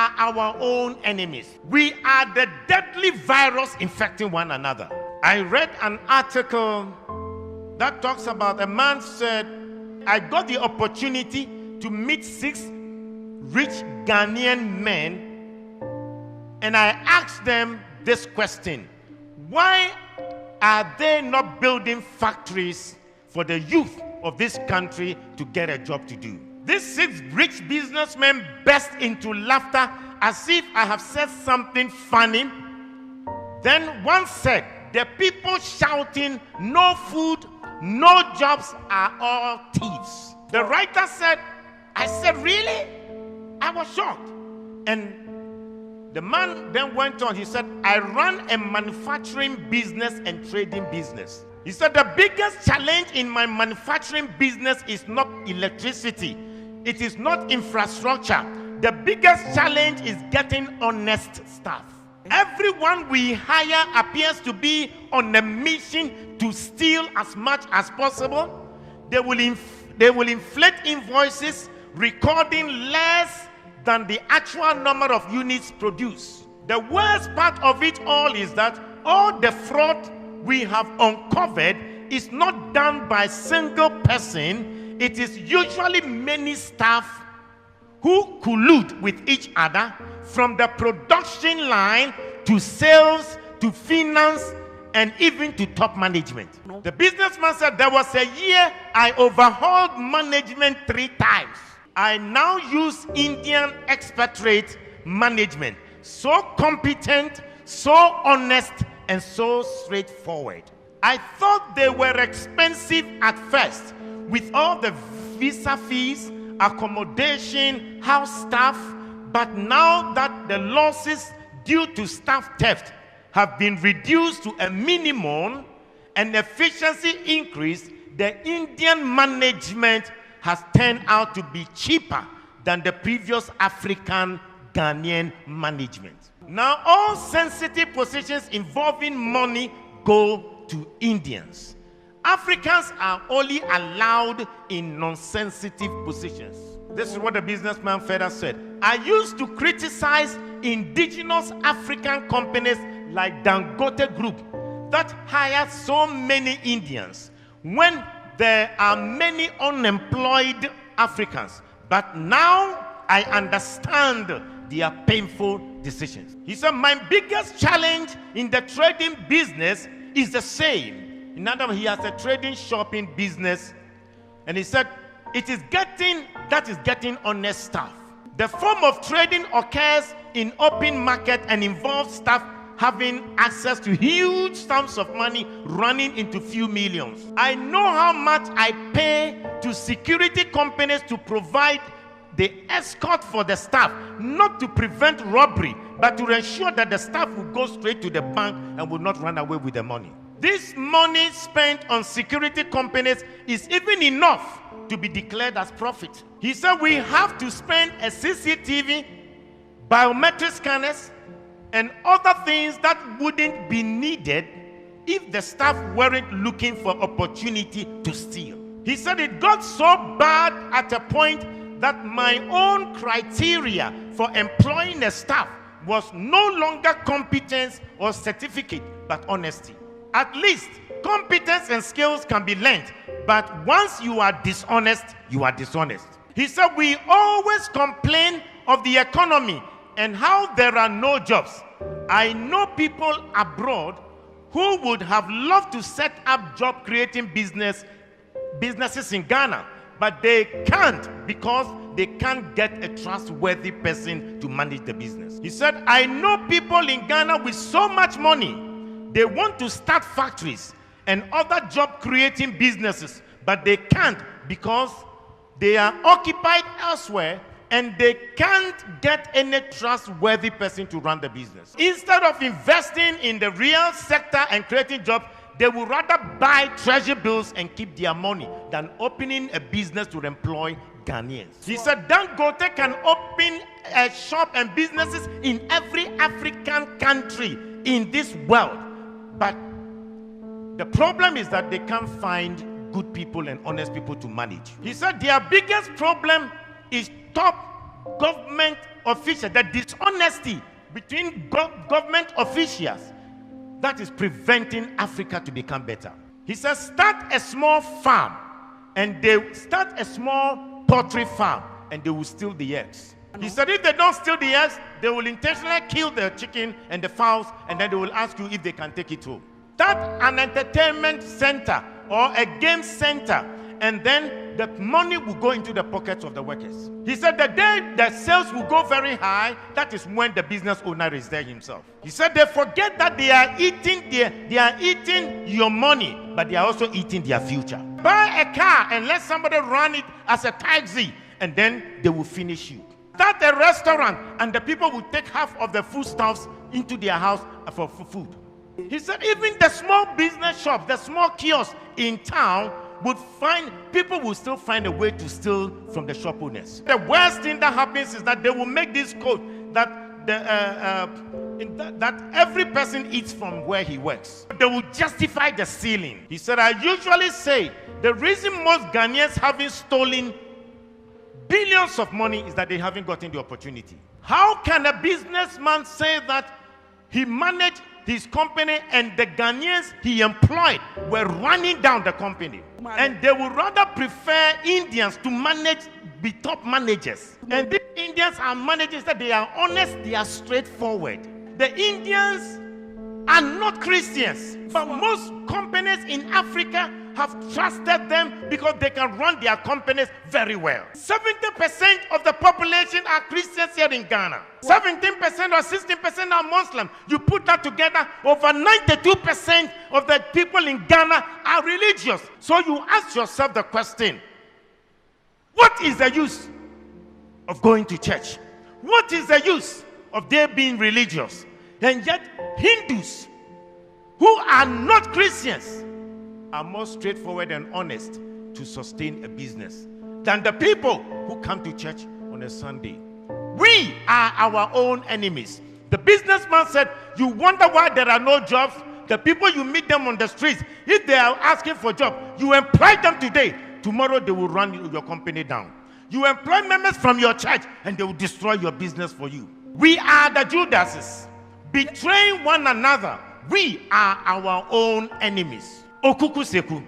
are our own enemies. We are the deadly virus infecting one another. I read an article that talks about a man said, I got the opportunity to meet 6 rich Ghanaian men, and I asked them this question: why are they not building factories for the youth of this country to get a job to do? These 6 rich businessmen burst into laughter as if I have said something funny. Then one said, the people shouting, no food, no jobs are all thieves. The writer said, I said, really? I was shocked. And the man then went on, he said, I run a manufacturing business and trading business. He said, the biggest challenge in my manufacturing business is not electricity. It is not infrastructure. The biggest challenge is getting honest staff. Everyone we hire appears to be on a mission to steal as much as possible. They will inflate invoices, recording less than the actual number of units produced. The worst part of it all is that all the fraud we have uncovered is not done by a single person. It is usually many staff who collude with each other, from the production line to sales to finance and even to top management. The businessman said, there was a year I overhauled management 3 times. I now use Indian expatriate management. So competent, so honest, and so straightforward. I thought they were expensive at first, with all the visa fees, accommodation, house staff, but now that the losses due to staff theft have been reduced to a minimum and efficiency increased, the Indian management has turned out to be cheaper than the previous African Ghanaian management. Now all sensitive positions involving money go to Indians. Africans are only allowed in non-sensitive positions. This is what the businessman further said. I used to criticize indigenous African companies like Dangote Group that hire so many Indians when there are many unemployed Africans. But now I understand their painful decisions. He said, my biggest challenge in the trading business is the same. In other words, he has a trading shopping business, and he said it is getting honest staff. The form of trading occurs in open market and involves staff having access to huge sums of money running into few millions. I know how much I pay to security companies to provide the escort for the staff, not to prevent robbery, but to ensure that the staff will go straight to the bank and will not run away with the money. This money spent on security companies is even enough to be declared as profit. He said we have to spend a CCTV, biometric scanners, and other things that wouldn't be needed if the staff weren't looking for opportunity to steal. He said it got so bad at a point that my own criteria for employing a staff was no longer competence or certificate, but honesty. At least competence and skills can be learned, but once you are dishonest, you are dishonest. He said we always complain of the economy and how there are no jobs. I know people abroad who would have loved to set up job creating businesses in Ghana, but they can't because they can't get a trustworthy person to manage the business. He said, I know people in Ghana with so much money, they want to start factories and other job creating businesses, but they can't because they are occupied elsewhere and they can't get any trustworthy person to run the business. Instead of investing in the real sector and creating jobs, they would rather buy treasury bills and keep their money than opening a business to employ Ghanaians. He said Dangote can open a shop and businesses in every African country in this world. But the problem is that they can't find good people and honest people to manage. He said their biggest problem is top government officials, the dishonesty between government officials, that is preventing Africa to become better. He says, start a small farm, and they start a small poultry farm, and they will steal the eggs. He said, if they don't steal the eggs, they will intentionally kill the chicken and the fowls, and then they will ask you if they can take it home. Start an entertainment center or a game center, and then the money will go into the pockets of the workers. He said the day the sales will go very high, that is when the business owner is there himself. He said they forget that they are eating your money, but they are also eating their future. Buy a car and let somebody run it as a taxi, and then they will finish you. Start a restaurant, and the people will take half of the foodstuffs into their house for food. He said even the small business shop, the small kiosk in town, people will still find a way to steal from the shop owners. The worst thing that happens is that they will make this code that that every person eats from where he works. They will justify the stealing. He said, I usually say the reason most Ghanaians haven't stolen billions of money is that they haven't gotten the opportunity. How can a businessman say that he managed his company and the Ghanaians he employed were running down the company? And they would rather prefer Indians to be top managers. And these Indians are managers that they are honest, they are straightforward. The Indians are not Christians, but most companies in Africa have trusted them because they can run their companies very well. 70% of the population are Christians here in Ghana. 17% or 16% are Muslim. You put that together, over 92% of the people in Ghana are religious. So you ask yourself the question, what is the use of going to church? What is the use of their being religious? And yet Hindus who are not Christians are more straightforward and honest to sustain a business than the people who come to church on a Sunday. We are our own enemies. The businessman said, you wonder why there are no jobs? The people you meet them on the streets, if they are asking for a job, you employ them today. Tomorrow they will run your company down. You employ members from your church and they will destroy your business for you. We are the Judases, betraying one another. We are our own enemies. Okuku seku.